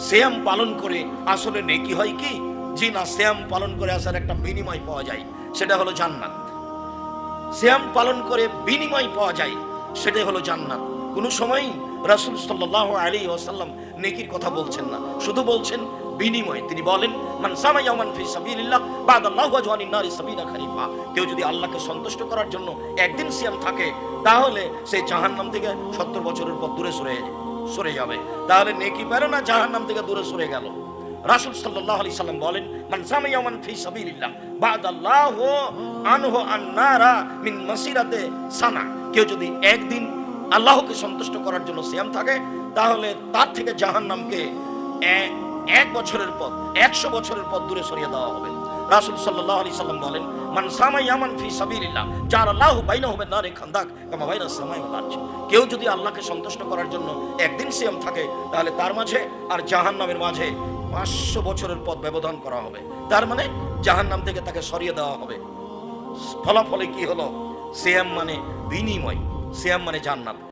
সিয়াম পালন করে আসলে নেকি হয় কি? জি না, সিয়াম পালন করে আসার একটা বিনিময় পাওয়া যায়, সেটা হলো জান্নাত। সিয়াম পালন করে বিনিময় পাওয়া যায়, সেটাই হলো জান্নাত। কোনো সময় রাসূল সাল্লাল্লাহু আলাইহি ওয়াসাল্লাম নেকির কথা বলছেন না, শুধু বলছেন বিনিময়। তিনি বলেন, মান সামা ইয়াওমান ফি সাবিলিল্লাহ বাদাল্লাহু ওয়াজহানিন নারি সাবিনা খরিফা। কেউ যদি আল্লাহকে সন্তুষ্ট করার জন্য একদিন সিয়াম থাকে, তাহলে সে জাহান্নাম থেকে 70 বছরের পর দূরে সরে যাবে। তাহলে নেকি পেল না, জাহান্নাম থেকে দূরে সরে গেল। রাসূল সাল্লাল্লাহু আলাইহি সাল্লাম বলেন, মান সামা ইয়াওমান ফি সাবিলিল্লাহ বাদাল্লাহু আনহু আন-নারা মিন মাসিরাতে সানা। কেউ যদি একদিন আল্লাহকে সন্তুষ্ট করার জন্য সিয়াম থাকে, তাহলে তার থেকে জাহান্নামকে 1 বছরের পর 100 বছরের পর দূরে সরিয়ে দেওয়া হবে। রাসূল সাল্লাল্লাহু আলাইহি সাল্লাম বলেন, মান সামা ইয়ামান ফি সাবিলিল্লাহ জাআলাল্লাহু বাইনাহু ওয়া নারি খান্দাক কামা বাইনাস সামাই ওয়াল আরজ। কেউ যদি আল্লাহকে সন্তুষ্ট করার জন্য একদিন সিয়াম থাকে, তাহলে তার মাঝে আর জাহান্নামের মাঝে 500 বছরের পথ ব্যবধান করা হবে। তার মানে জাহান্নাম থেকে তাকে সরিয়ে দেওয়া হবে। ফলাফলে কি হলো? সিয়াম মানে বিনিময়, সিয়াম মানে জান্নাত।